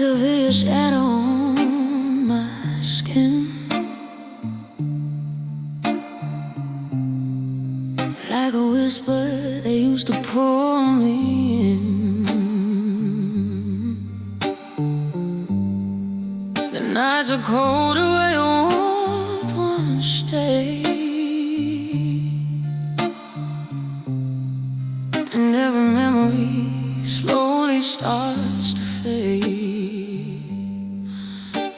to feel your shadow on my skin, like a whisper they used to pull me in. The nights are colder where your warmth once stayed, and every memory slowly starts to fade.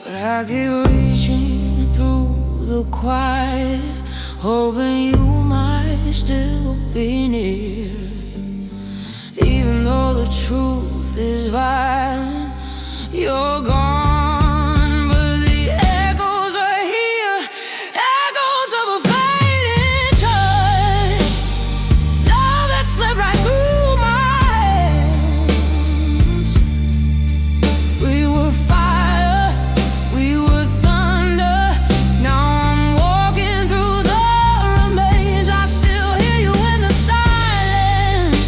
But I keep reaching through the quiet, hoping you might still be near. Even though the truth is violent, you're gone, but the echoes are here, echoes of a fading touch, love that slipped right through my hands. We were fire, we were thunder, now I'm walking through the remains. I still hear you in the silence,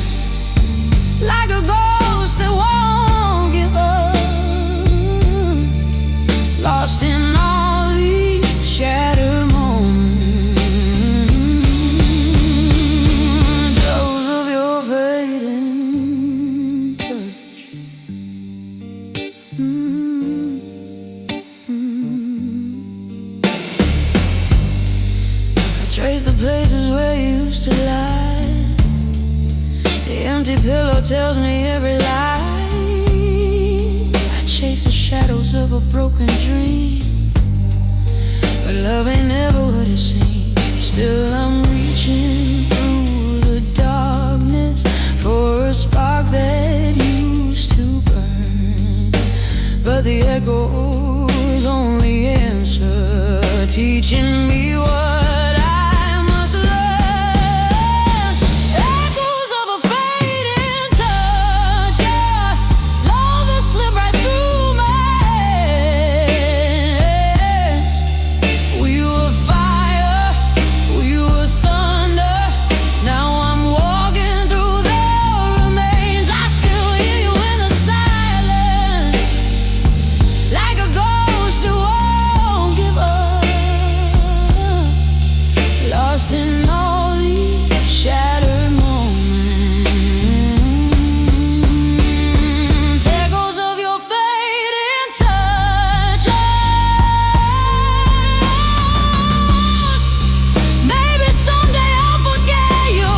like a ghost that won't give up, lost in all these shattered moments, echoes of your fading touch. I trace the places where you used to lie. The empty pillow tells me every lie. I chase the shadows of a broken dream, but love ain't never what it seems. Still I'm reaching through the darkness for a spark that used to burn, but the echoes only answer, teaching me what I must learn. Echoes of a fading touch, yeah, love that slipped right through my hands. We were fire, we were thunder, now I'm walking through the remains. I still hear you in the silence, like a ghost who won't give up, lost in all these shattered moments, echoes of your fading touch. Maybe someday I'll forget you,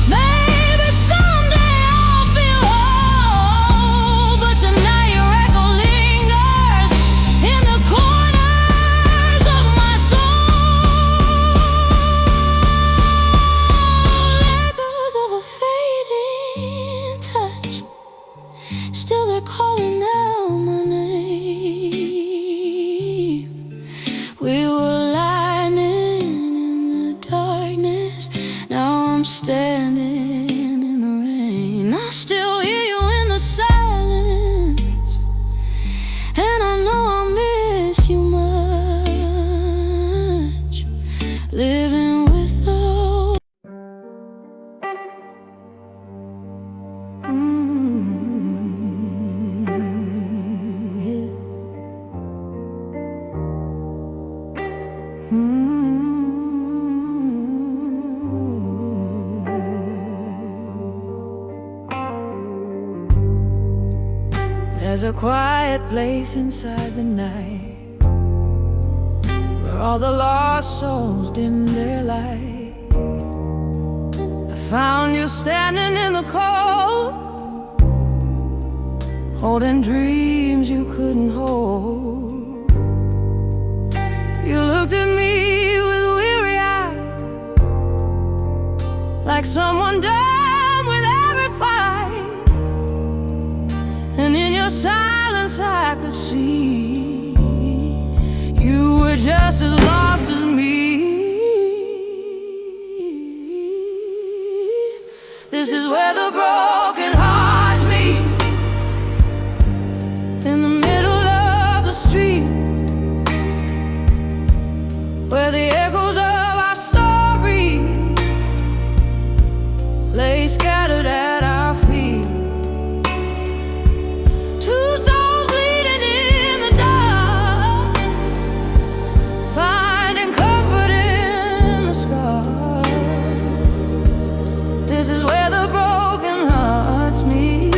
maybe someday I'll feel whole, but tonight your echo lingers in the corners of my soul. Echoes of a fading touch, still they're calling out my name. We were lightning in the darkness, now I'm standing in the rain. I still hear you in the silence, and I know I'll miss you much, living with the There's a quiet place inside the night, where all the lost souls dim their light. I found you standing in the cold, holding dreams you couldn't hold. You looked at me with weary eyes, like someone done with every fight. And in your silence I could see you were just as lost as me. This is where the broken hearts meet, in the middle of the street, where the echoes of our story lay scattered at our feet. Two souls where the broken hearts meet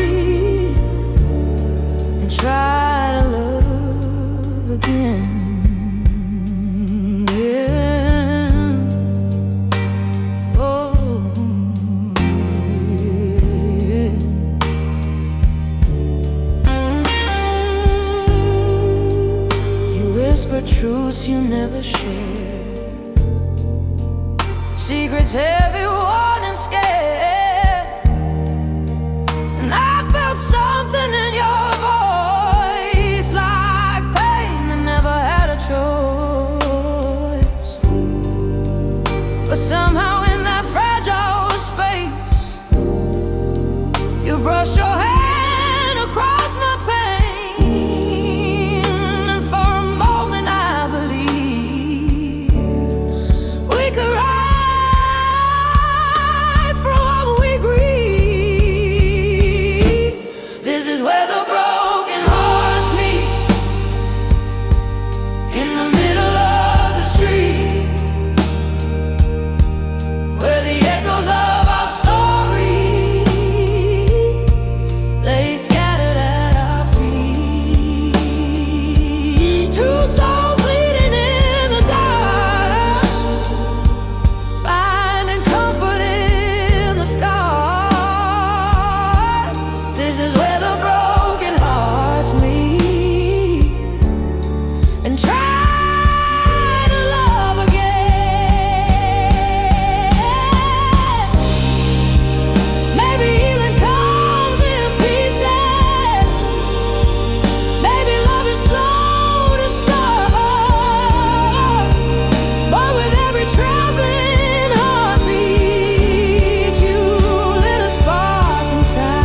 and try to love again. Truths you never share, secrets heavy, worn and scared. And I felt something in your voice, like pain that never had a choice. But somehow in that fragile space, you brushed your hand across my pain. We could rise from what we grieve. This is where the broken hearts meet, in the middle of the street, where the echoes of our story lay scattered at our feet. Two souls bleeding in the dark, this is where the broken hearts meet and try to love again. Maybe healing comes in pieces, maybe love is slow to start, but with every trembling heartbeat, you lit a spark inside.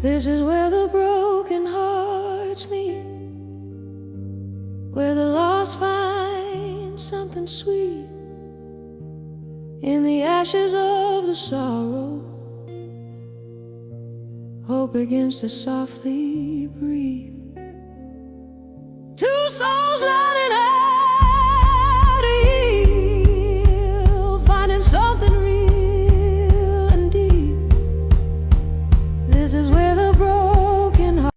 This is where the broken hearts meet, where the lost find something sweet in the ashes of the sorrow. Hope begins to softly breathe. Two souls learning how to heal, finding something real and deep. This is where the broken heart.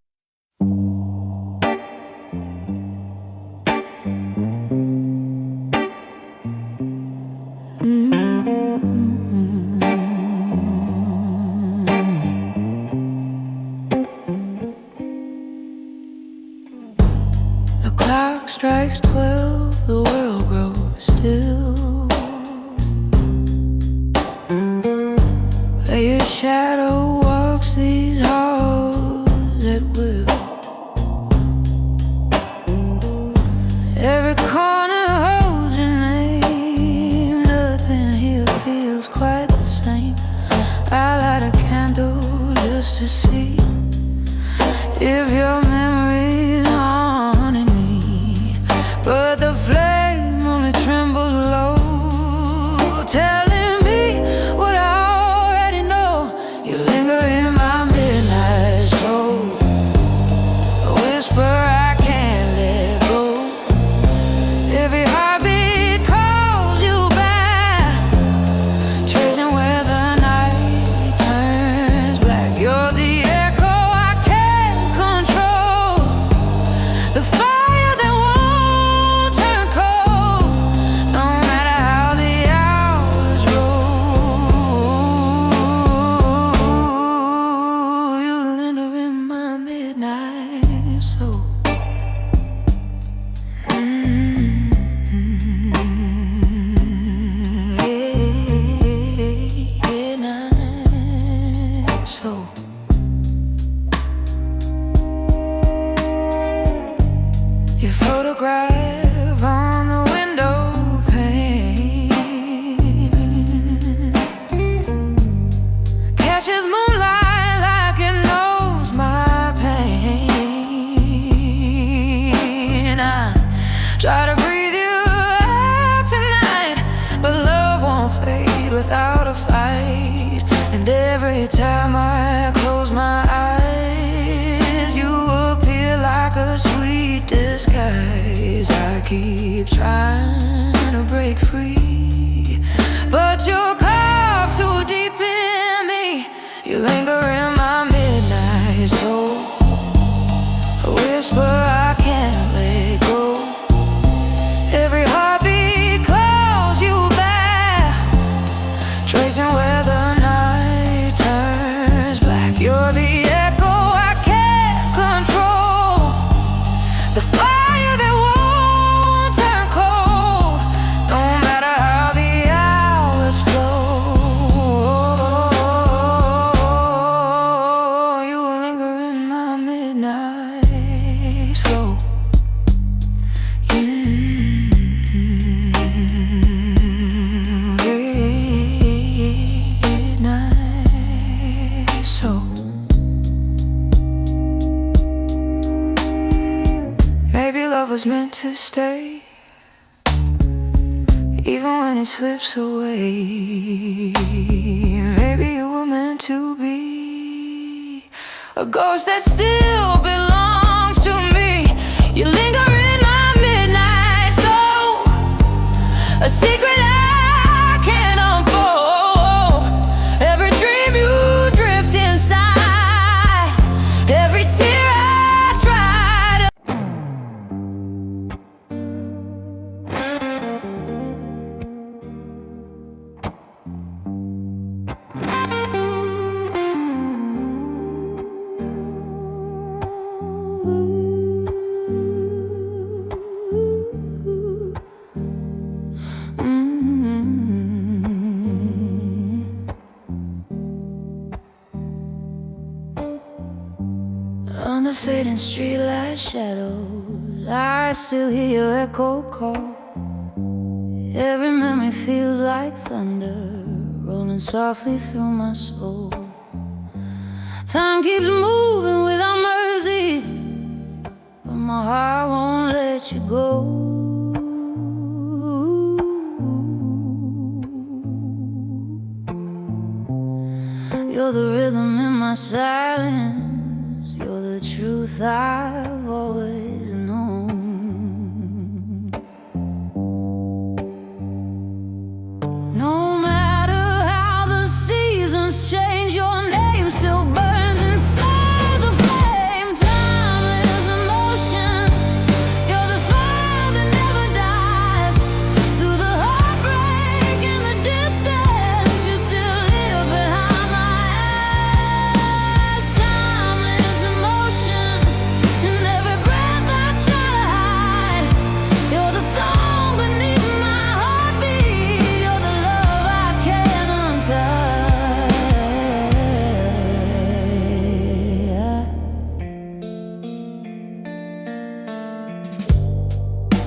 The clock strikes 12, the world grows still. Your shadow walks these halls at will. Every corner holds your name. Nothing here feels quite the same. I light a candle just to see if your memory's haunting me, but the flame only trembles low, telling me what I already know. You linger in my midnight soul, a whisper I can't let go. Every heartbeat calls you back, tracing where the night turns black. You're the echo I can't control, the fire that won't turn cold, no matter how the hours roll. You linger in my midnight soul. Midnight soul. Your photograph on the window pane catches moonlight like it knows my pain. I try to breathe you out tonight, but love won't fade without a fight. And every time I close my eyes, you appear like a sweet disguise. rise. I keep trying to break free, but you're carved too deep in me. You linger in my midnight soul, a whisper I can't let go. Every heartbeat calls you back, tracing where the night turns black. You're the echo I can't control, the fire that won't turn cold, no matter how the hours flow. You linger in my midnight flow. Midnight soul. Maybe love was meant to stay, even when it slips away. Maybe you were meant to be a ghost that still belongs to me. You linger in my midnight soul, a secret I can't unfold. Every dream you drift inside, every tear I try to. On the fading streetlight shadows, I still hear your echo call. Every memory feels like thunder, rolling softly through my soul. Time keeps moving without mercy, but my heart won't let you go. You're the rhythm in my silence, you're the truth I've always known. No matter how the seasons change, your name still burns inside the flame. Timeless emotion, you're the fire that never dies. Through the heartbreak and the distance, you still live behind my eyes. Timeless emotion, in every breath I try to hide. You're the song beneath my heartbeat, you're the love I can't untie.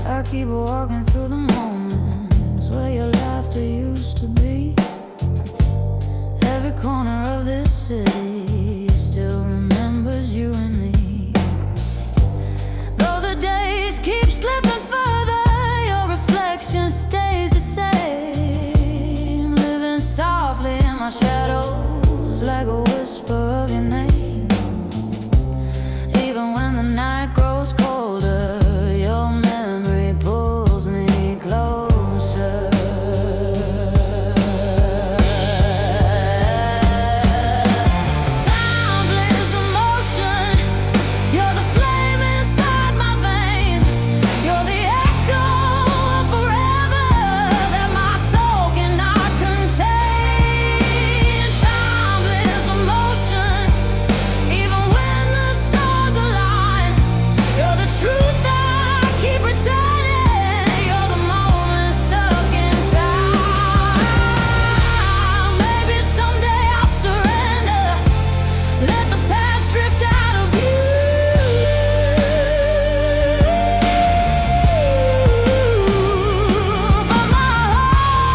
I keep walking through the moments where your laughter used to be. Every corner of this city still remembers you and me. Though the days keep slipping further, your reflection stays the same. Living softly in my shadows, like a whisper of your name. Even when the night grows colder, your memory pulls me closer. Timeless emotion, you're the flame inside my veins. You're the echo of forever that my soul cannot contain. Timeless emotion, even when the stars align. You're the truth I keep returning. You're the moment stuck in time. Maybe someday I'll surrender, let the past drift out of view. But my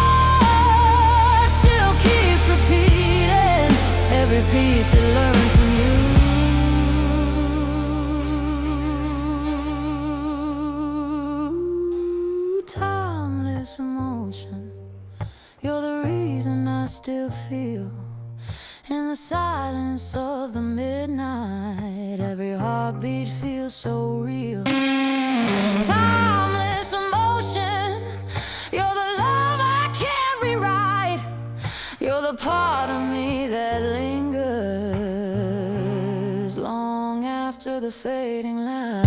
heart still keeps repeating every piece it learned from you. Timeless emotion, you're the reason I still feel. In the silence of the midnight, every heartbeat feels so real. Timeless emotion, you're the love I can't rewrite. You're the part of me that lingers long after the fading light.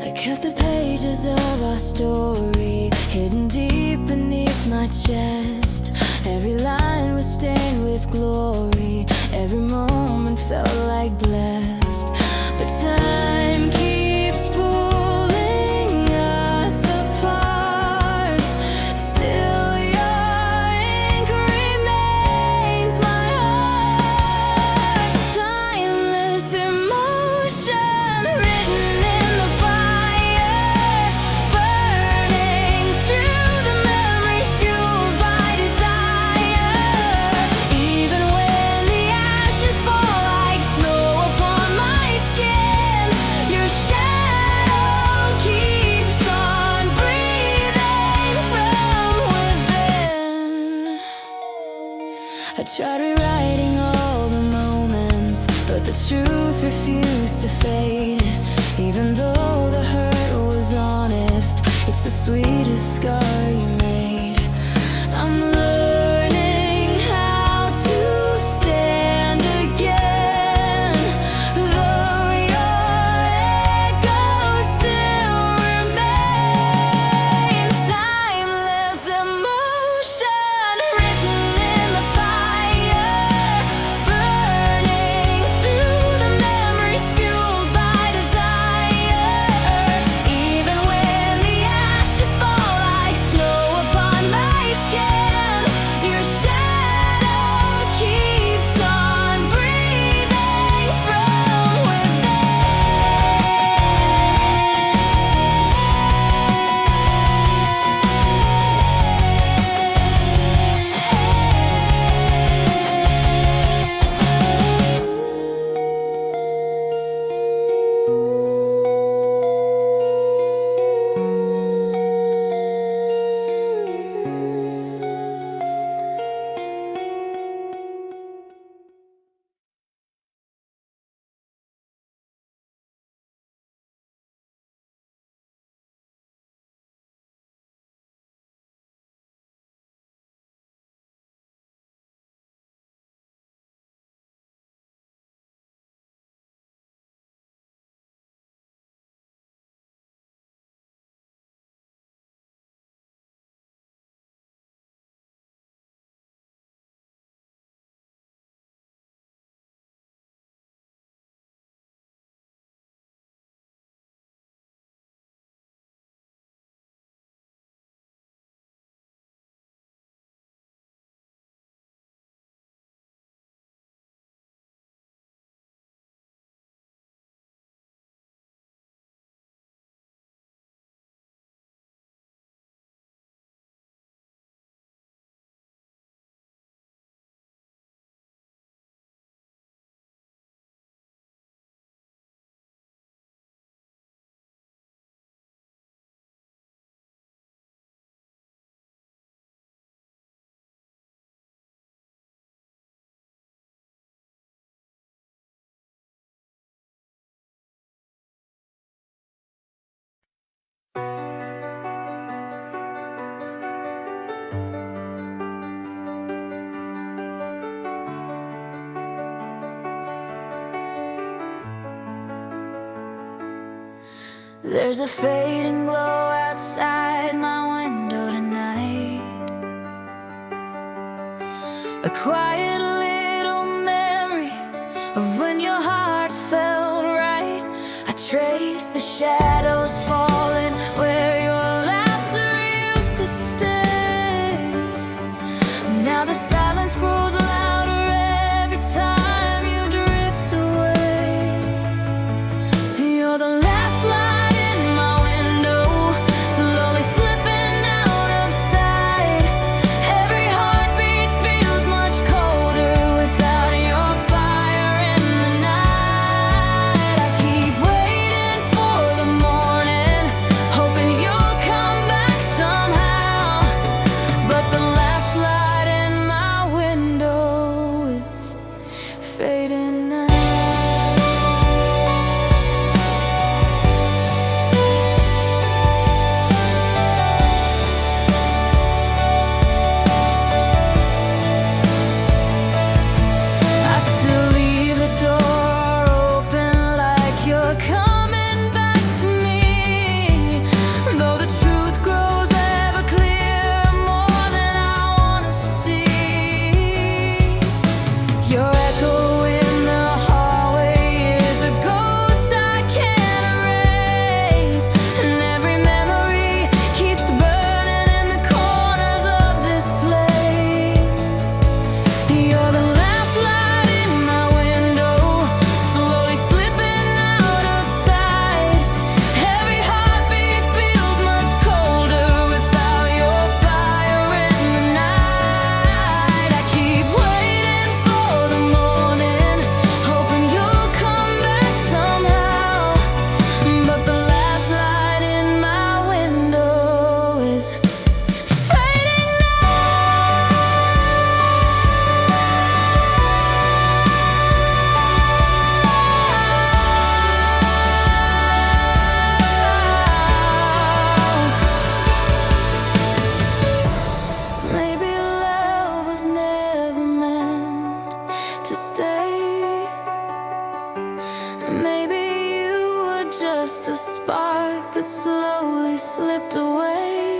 I kept the pages of our story hidden deep beneath my chest. Every line was stained with glory, every moment felt like blessed. But time keeps pulling us apart. Still your ink remains my heart. Timeless emotion written in the fire, burning through the memories fueled by desire. Even when the ashes fall like snow upon my skin, your shadow keeps on breathing from within. I tried rewriting all the moments, but the truth refused to fade. Even though the hurt was honest, it's the sweetest scar you made. I'm learning how to stand again, though your echo still remains. Timeless emotion written in the fire, burning through the memories fueled by desire. Even when the ashes fall like snow upon my skin, your shadow keeps on breathing from There's a fading glow outside my window tonight, a quiet little memory of when your heart felt right. I trace the shadows falling where your laughter used to stay. Now the silence grows louder every time you drift away. You're the last light slipping out of sight. Every heartbeat feels much colder slipped away,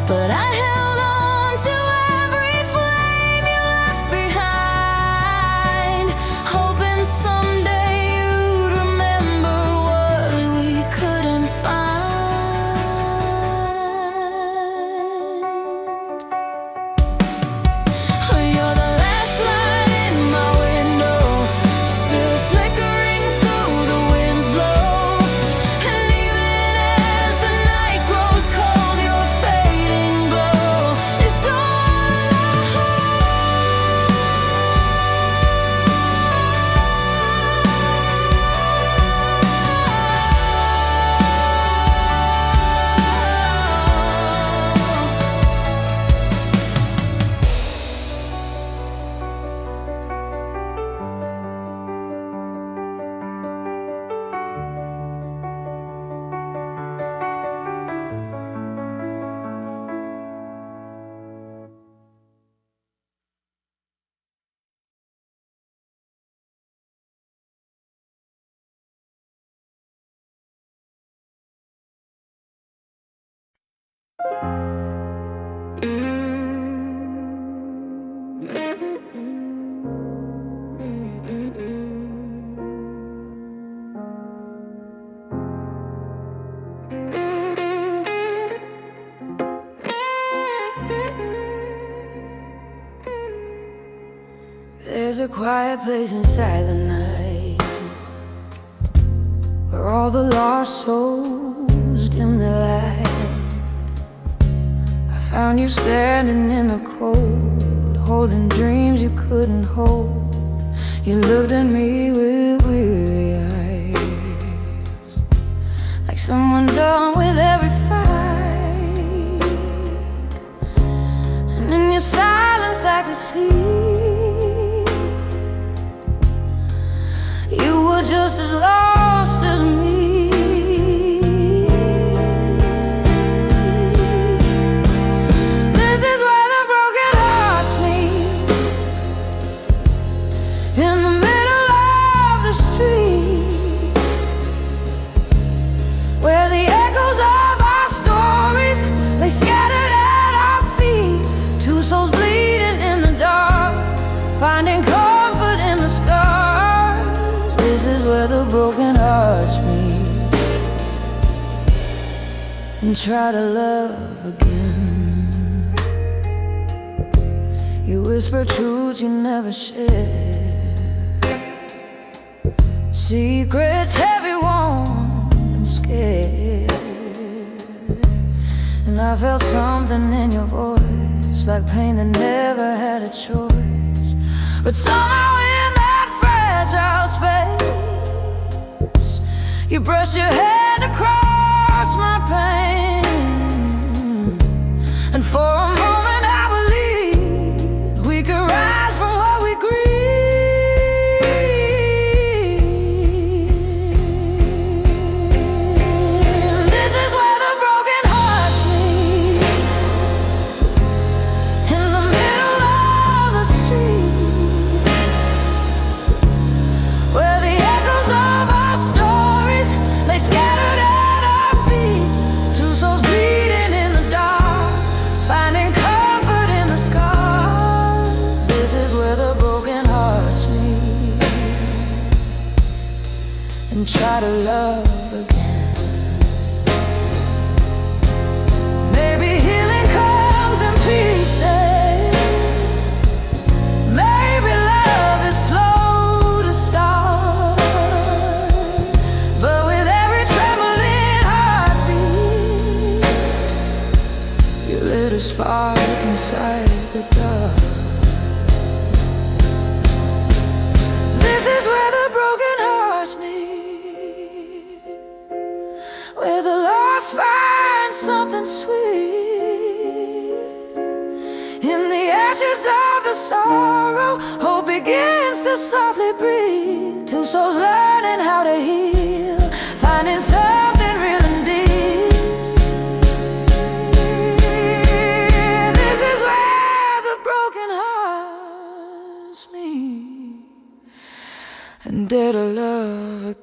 but I held on to every flame you left behind, hoping someday you'd remember what we couldn't find. You're the last light in my window, still flickering through the wind's blow. And even as the night grows cold, your fading glow is all I There's a quiet place inside the night where all the lost souls dim the light. I found you standing in the cold, holding dreams you couldn't hold. You looked at me with weary eyes, like someone done with every fight. And in your silence I could see you were just as lost as me. This is where the broken hearts meet, in the middle of the street, where the echoes of our stories lay scattered at our feet. Two souls bleeding in the dark, finding comfort in the scars. This is where the broken hearts meet and try to love again. You whisper truths you never share, secrets heavy, warm and scared. And I felt something in your voice, like pain that never had a choice. But somehow in that fragile space, you brushed your hand across my pain. And for a moment I believed we could rise from what we grieved. This is where the broken hearts meet, in the middle of the street, where the echoes of our stories lay scattered at our feet. Two souls bleeding in the dark, finding comfort in the scars. This is where the broken hearts meet and try to love again. Maybe healing comes in pieces, maybe love is slow to start, but with every trembling heartbeat, you lit a spark inside the dark. This is where the broken hearts meet, where the lost find something sweet. In the ashes of the sorrow, hope begins to softly breathe. Two souls learning how to heal, finding something real and deep. This is where the broken hearts meet and dare to love again.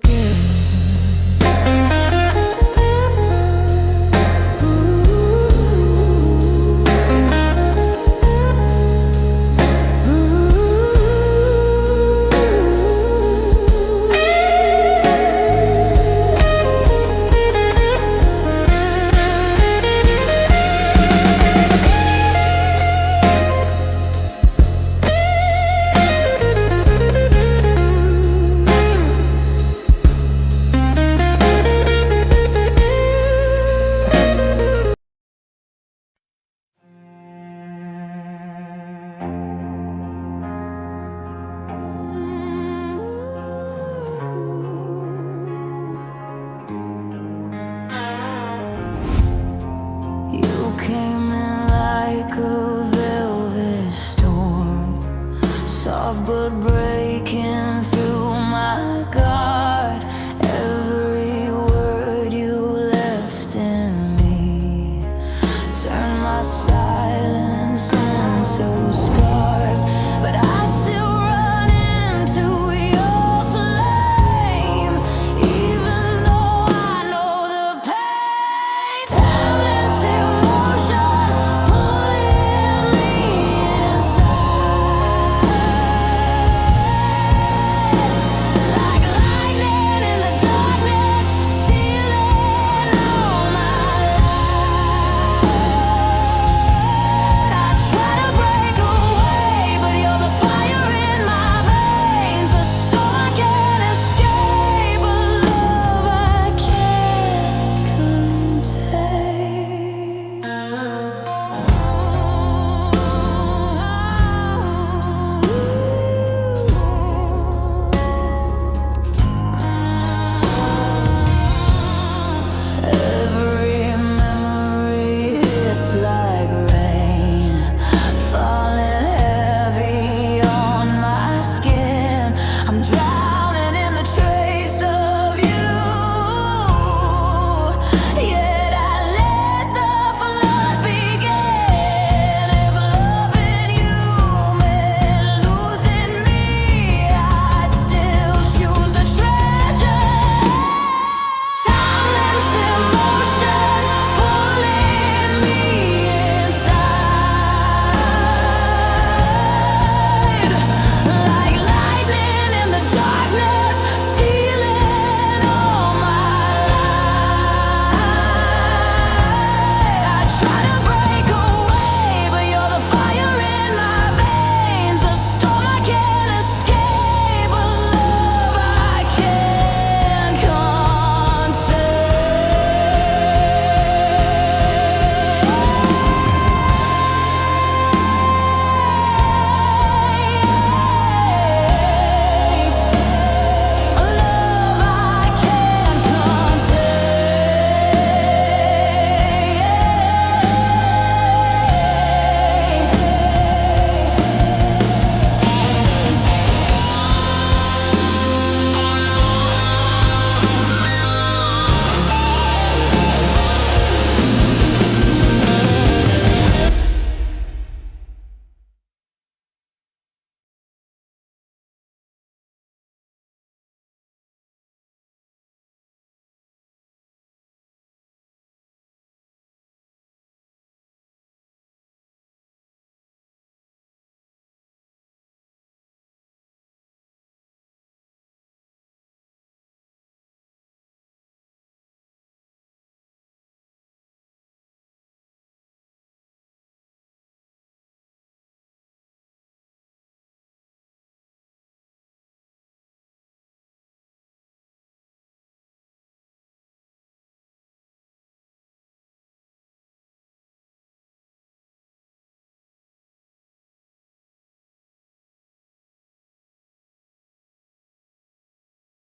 came in like a velvet storm, soft but breaking through my guard. Every word you left in me turned my side.